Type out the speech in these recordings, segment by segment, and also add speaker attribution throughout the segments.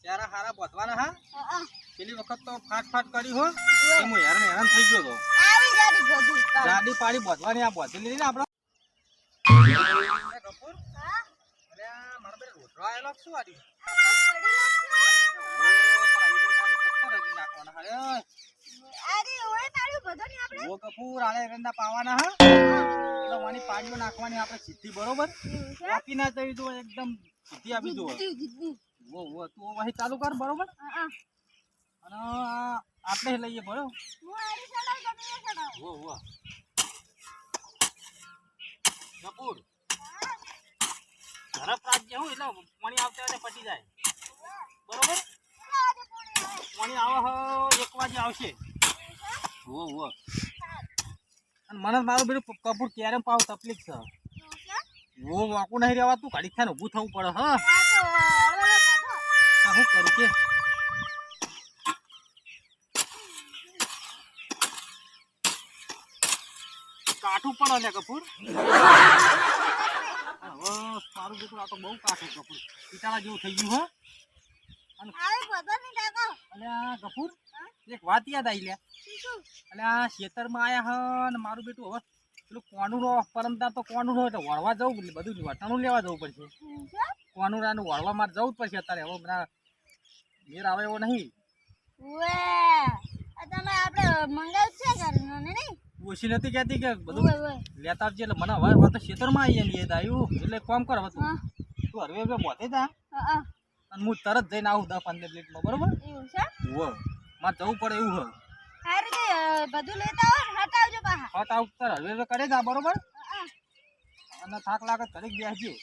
Speaker 1: ચારા હારા બોધવાના હા પેલી વખત તો ફાટ કર્યું હો એ હું હેરાન થઈ ગયો તો ગાડી પાડી બોધવાની આ બોધેલી ને આપણે કપૂર અરે મારા બે રોટલો આયેલો શું આડી ઓ કપૂર આલે એરંડા પાવાના હા એટલે વાની પાડીઓ નાખવાની આપણે સીધી બરોબર કાપી ના જઈ જો એકદમ સીધી આપી દો વો તું વહી ચાલુ કર બરોબર અને આપણે લઈએ બરોબર વો કપૂર ઝડપ રાખજે હું એટલે પાણી આવતા હોય પટી જાય બરોબર પાણી આવે 1 વાગે આવશે વો અને મને મારું બેટું કપૂર ક્યારે પાવ તકલીફ છે વો વાકું નહીં રહેવા તું ઘડી ખાને ઊભું થવું પડે હા શું કરું કે કાઠું પડે ને કપૂર હવે મારું બેટું આ તો બહુ કાઠું કપૂર પિતાળા જેવું થઈ ગયું હા અને આ કપૂર એક વાત યાદ આવી લે એટલે આ ખેતરમાં આયા હા ને મારું બેટું હવે પેલું કોનુરો પરમતા તો કોનુરો એટલે વળવા જવું એટલે બધું વટાણું લેવા જવું પડશે કોનુરાનું વળવા મારે જવું જ પડશે અત્યારે હવે બધા મેર આવે એવો નહીં ઓછી નથી કહેતી કે બધું લેતા આવજે એટલે મને હવે તો ખેતરમાં આવી યાદ આવ્યું એટલે કામ કર હવે તું હરવે બોધે જા અને હું તરત જઈને આવું 10-15 મિનિટમાં બરોબર મારે જવું પડે એવું હટ આવતા હરવે કરે જા બરોબર અને થાક લાગે ઘરે બેસજે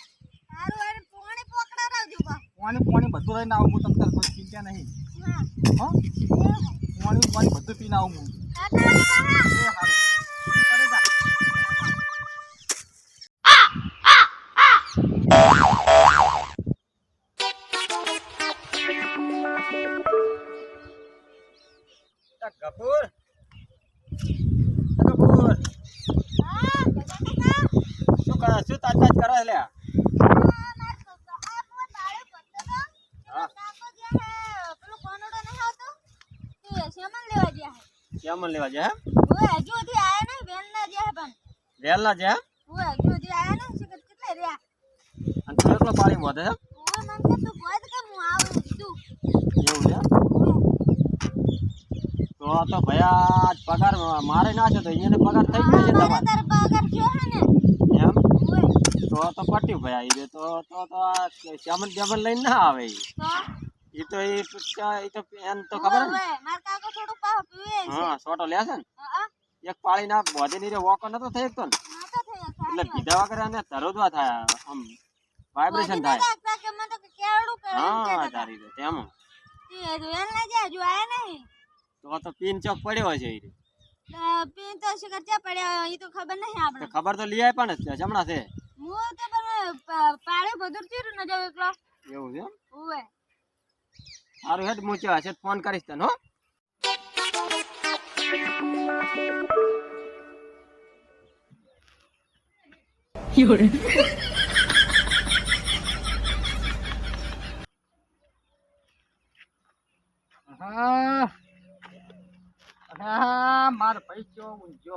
Speaker 1: પાણી બધું લઈને આવું હું તમને કોઈ ચિંતા નહીં હા પાણી બધું પીને આવું હું સારું કરે જા કપૂર શું કરે શું તાજ કરે લે શ્યામન લેવા જાય વેલ ના જાય અને તું એકલો પાણી વધે એવું છે તો ભયા પગાર મારે ના છે તો એને પગાર થઈ ગયો છે તમારે એમ તો પટ્યું ભયા એ તો શ્યામન બેમન લઈને ના આવે એ તો એમ તો ખબર ને હા સોટો લે છે ને એક પાળી ના બોધે ની રે વોકો નતો થઈ શકતો ને એટલે પીધા વગર અને તરદવા થાય આમ વાઇબ્રેશન થાય હા તારી તો તેમ તો પીન ચોક પડ્યો છે
Speaker 2: પીન તો શિખર ચા પડ્યો એ તો ખબર નહીં આપણે
Speaker 1: ખબર તો લઈ આય પણ જમણા છે
Speaker 2: હું તો પાડે બધું ચીરું ન જાવ એકલો
Speaker 1: એવું છે
Speaker 2: ઓવે
Speaker 1: સારું હેડ હું છે ફોન કરીશ તને હો
Speaker 3: You're
Speaker 1: માર પૈસો ઊંઝો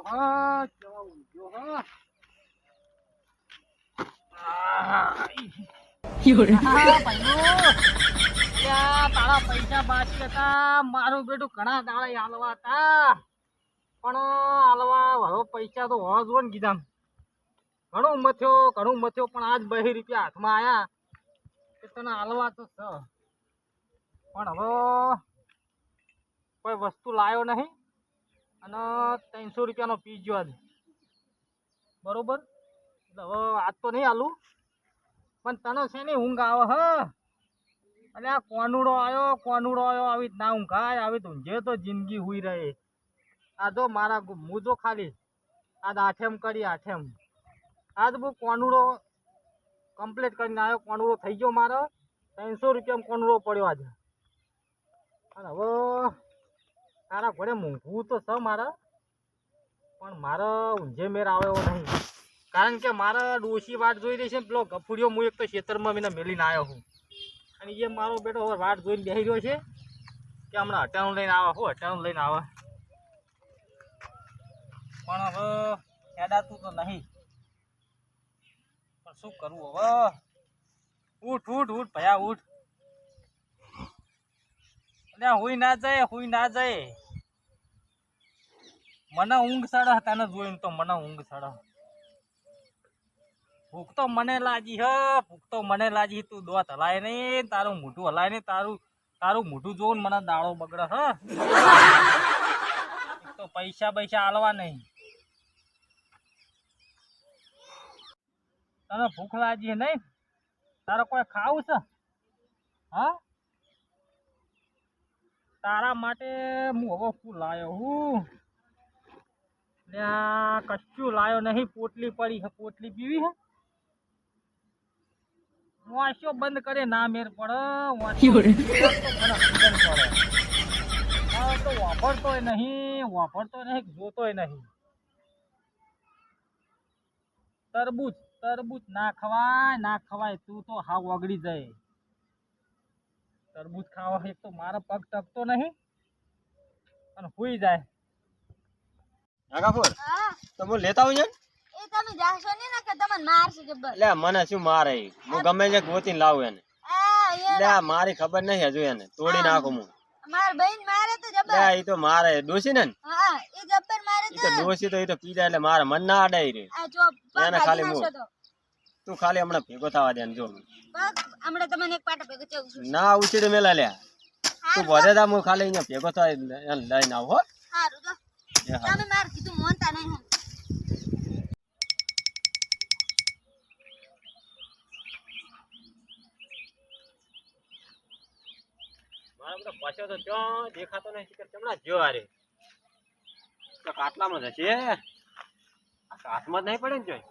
Speaker 1: તારા પૈસા બાકી હતા મારું બેટું ઘણા દાડા હાલવા હતા પણ હાલવા હવે પૈસા તો હોવા જો ને કીધા ઘણું મથ્યો પણ આજ 2 રૂપિયા હાથમાં આયા કે તને હાલવા તો છે પણ હવે કોઈ વસ્તુ લાવ્યો નહીં અને 300 રૂપિયાનો પીજો આજ બરોબર એટલે હવે આજ તો નહીં હાલું પણ તને છે ને ઊંઘ આવે હ અને આ કોનુડો આવ્યો આવી ના ઊંઘાય આવી ઊંઘે તો જિંદગી હુઈ રહે આ જો મારા હું જો ખાલી આજ આઠેમ આજ બહુ કોનુડો કમ્પ્લીટ કરીને આવ્યો કોનુડો થઈ ગયો મારો 300 રૂપિયામાં કોનુડો પડ્યો આજે અને હવે તારા ઘરે મૂંઘવું તો છે મારે પણ મારે ઊંઝે મેર આવે એવો નહીં કારણ કે મારા ડોશી વાટ જોઈ રહી છે પેલો ગફુડિયો હું એક તો ખેતરમાં મેલીને આવ્યો હું અને એ મારો બેટો હવે વાટ જોઈને બેસી રહ્યો છે કે હમણાં હટાણું લઈને આવે હટાણું લઈને આવે પણ હવે હેડાતું તો નહીં પણ શું કરવું હવે ઉઠ ઉઠ ઉઠ ભયા ઉઠ અલ્યા હુઈ ના જાય મને ઊંઘ ચડે તને જોઈને તો મને ઊંઘ ચડે ભૂખ તો મને લાગી તું દોત હલાય નહીં તારું મોઢું હલાય નહીં તારું મોઢું જોઉં મને દાડો બગડે હ તો પૈસા આલવા નહીં તને ભૂખ લાગી નહીં તારે કોઈ ખાવું છે હા તારા માટે હું હવે શું લાયો હું કશું લાયો નહીં પોટલી પડી છે પોટલી પીવી હે વાંચો બંધ કરે ના મેર પડે તો વાપરતોય નહીં જોતોય નહીં તરબૂચ ના ખવાય તું તો હાવ વગડી જાય તરબૂચ ખાવા એક તો મારો પગ ટકતો નહીં અને હુઈ જાય
Speaker 3: નાગાપુર
Speaker 2: હા
Speaker 3: તો હું લેતા આવું છે
Speaker 2: એ તમે જાશો ને કે તમને મારશે જબર
Speaker 3: લે મને શું મારે હું ગમે છે ગોતીને લાવું એને
Speaker 2: આ એ
Speaker 3: લે મારી ખબર નહીં હજુ એને તોડી નાખું હું
Speaker 2: માર બહેન મારે તો જબર
Speaker 3: લે ઈ તો મારે ડોસી ને
Speaker 2: હા એ જબર મારે
Speaker 3: ઈ તો ડોસી તો ઈ તો પી જાય એટલે મારે મન ના અડાઈ રે
Speaker 2: આ જો
Speaker 3: એને ખાલી
Speaker 2: નાખો
Speaker 3: હું
Speaker 2: તો
Speaker 3: તું ખાલી હમણાં ભેગો થવા દે ને જો
Speaker 2: પગ હમણાં તમને એક પાટા ભેગો ચવું છું
Speaker 3: ના ઉછીડ મેલા લે તું વધે તા હું ખાલી અહીંયા ભેગો થાય લઈને આવ હો
Speaker 2: હારું તો તમે માર કીધું મોનતા નહીં હમ
Speaker 3: મારા બધા પાછો તો ક્યાં દેખાતો નહીં કે ચમડા જો આરે તો કાટલામાં જ હશે હાથમાં જ નહીં પડે ને જોઈ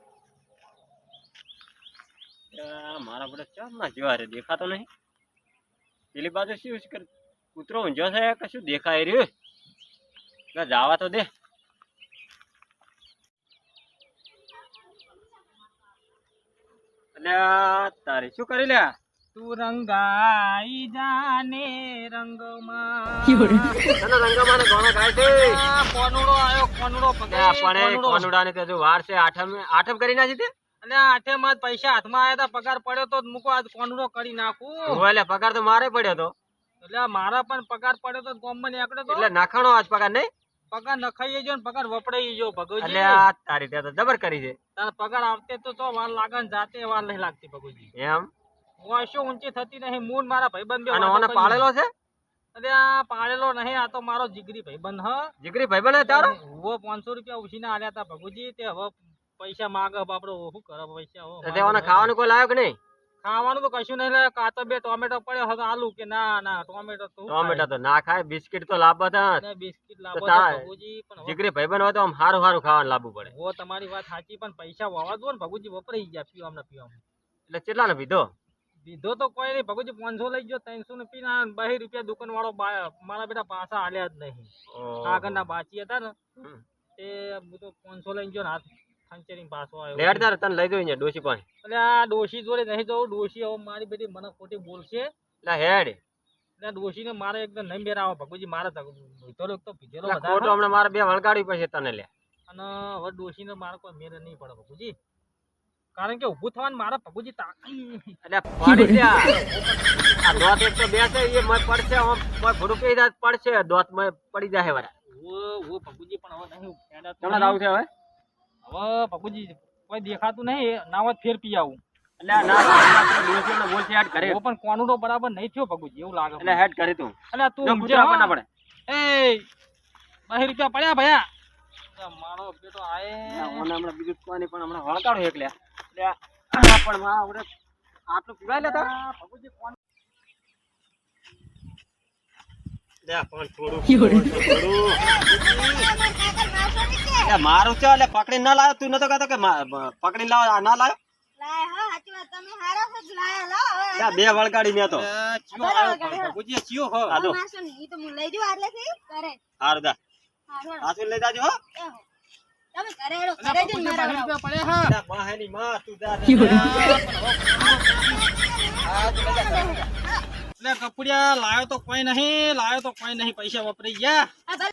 Speaker 3: મારા બધા ચમડા જો આરે દેખાતો નહીં પેલી બાજુ શું કર કૂતરો ઊંઝો છે કશું દેખાય રહ્યું ના જાવા તો દે અલ્યા તારે શું કરી લ્યા
Speaker 1: તું રંગાઈ જાને રંગમાં
Speaker 3: તને રંગમાં ને ગોણા ગાય છે
Speaker 1: કોનુડો આયો કોનુડો
Speaker 3: પણ કોનુડા ને તો હજુ વાર છે આઠમ કરી નાખી તે
Speaker 1: અને આઠે માં પૈસા હાથમાં આયા તા પગાર પડ્યો તો મૂકો આજ કોનુડો કરી નાખું
Speaker 3: એટલે પગાર તો મારે પડ્યો તો
Speaker 1: એટલે મારા પણ પગાર પડ્યો તો ગામમાં નીકળ્યો તો
Speaker 3: એટલે નાખાણો આજ પગાર નહીં
Speaker 1: પગાર નખાઈ ગયો ને પગાર વપરાઈ ગયો ભગવજી
Speaker 3: એટલે આ તારી ત્યાં તો જબર કરી છે
Speaker 1: તારા પગાર આવતે તો વાર લાગે ને જાતે વાર નહીં લાગતી ભગવજી
Speaker 3: એમ
Speaker 1: વાંશો ઊંચી થતી નહીં મૂળ મારા ભાઈબંધ
Speaker 3: અને ઓને પાળેલો છે
Speaker 1: અરે આ પાળેલો નહીં આ તો મારો જીગરી ભાઈબંધ હ
Speaker 3: જીગરી ભાઈબંધ હે તારો
Speaker 1: હું 500 રૂપિયા ઉછીને આલ્યા તા ભગુજી તે હવે પૈસા માગે બાપડો શું કરે પૈસા
Speaker 3: તો તે ઓને ખાવાનું કોઈ લાયો કે નહીં
Speaker 1: ખાવાનું તો કશું નહીં લાગે કાં તો બે ટોમેટો પડ્યો હવે આલુ કે ના ટોમેટો તો
Speaker 3: ટોમેટા તો ના ખાય બિસ્કિટ તો લાવવા હતા
Speaker 1: ને બિસ્કિટ લાવો
Speaker 3: તો તારા
Speaker 1: ભગુજી પણ
Speaker 3: જીગરી ભાઈબંધ હોય તો આમ હારું ખાવાનું લાવવું પડે
Speaker 1: હો તમારી વાત સાચી પણ પૈસા વાવા દો ને ભગુજી વપરાઈ ગયા પીવામાં
Speaker 3: એટલે કેટલા ને પીધો
Speaker 1: દીધો તો કોઈ નહીં ભગુજી 500 લઈ ગયો 300 ને પીના 2 રૂપિયા દુકાન વાળો મારા બેટા પાછા આલ્યા જ નહીં આગળના બાચી હતા ને તે હું તો 500 લઈ ગયો ને હાથ ખંચેરી પાછો આવ્યો
Speaker 3: લેડ તાર તને લઈ જઈએ ડોસી પાસે
Speaker 1: એટલે આ ડોશી જોડે નહીં જવું ડોશી હવે મારી બધી મને ખોટી બોલશે
Speaker 3: એટલે હેડ
Speaker 1: એટલે ડોશીને મારે એકદમ નહીં મેર આવે ભગુજી મારે તો પીધેલો
Speaker 3: ખોટો
Speaker 1: વધારે
Speaker 3: હમણાં મારે બે વળગાડી પછી તને લે
Speaker 1: અને હવે ડોશીને મારે કોઈ મેર નહીં પડે ભગુજી કારણ કે ઊભું થવાનું મારા ભગુજી તાકી
Speaker 3: એટલે પડી જા આ દોત એક તો બેસે એ મય પડશે ઓમ કોઈ ભૂરું પી જાય પડશે દોત મય પડી જાય વરા
Speaker 1: ઓ ભગુજી પણ હવે નહીં
Speaker 3: તમને આવું છે હવે
Speaker 1: હવે ભગુજી કોઈ દેખાતું નહીં નાવત ફેર પી આવું
Speaker 3: એટલે ના ડોસી ને બોલ છે હેડ કરે
Speaker 1: ઓ પણ કોનુડો બરાબર નહીં થયો ભગુજી એવું લાગે
Speaker 3: એટલે હેડ કરે તું
Speaker 1: એટલે તું
Speaker 3: જો કૂતરા પર ના પડે
Speaker 1: એ 2 રૂપિયા પડ્યા ભયા મારો બેટો આય
Speaker 3: ઓને હમણાં બીજું કોની પણ હમણાં વળગાડો એકલે એટલે પણ મારા આવડે આટલું પીવાય લેતા
Speaker 1: ભગુજી કોણ
Speaker 3: લે પણ થોડું મારું છે એટલે પકડી ના લાવ્યો તું નતો કહેતો કે પકડી લાવ ના લાવ્યો
Speaker 2: લાય હા સાચી વાત તમે હારા છો લાય લો
Speaker 3: બે વળગાડી મેં તો
Speaker 1: ભગુજી ચિયો હો
Speaker 3: આદો
Speaker 2: માસો ને ઈ તો હું લઈ જઉં આટલે થી કરે
Speaker 3: હારું દા
Speaker 2: હારું
Speaker 3: આસુ લઈ જાજો હો
Speaker 2: તમે કરે હેડો કરે જ મારા
Speaker 1: રૂપિયા પડ્યા હા
Speaker 3: બાહેની માં તું જા
Speaker 1: એટલે કપડિયા લાયો તો કોઈ નહીં પૈસા વપરાઈ ગયા.
Speaker 2: આ ભલે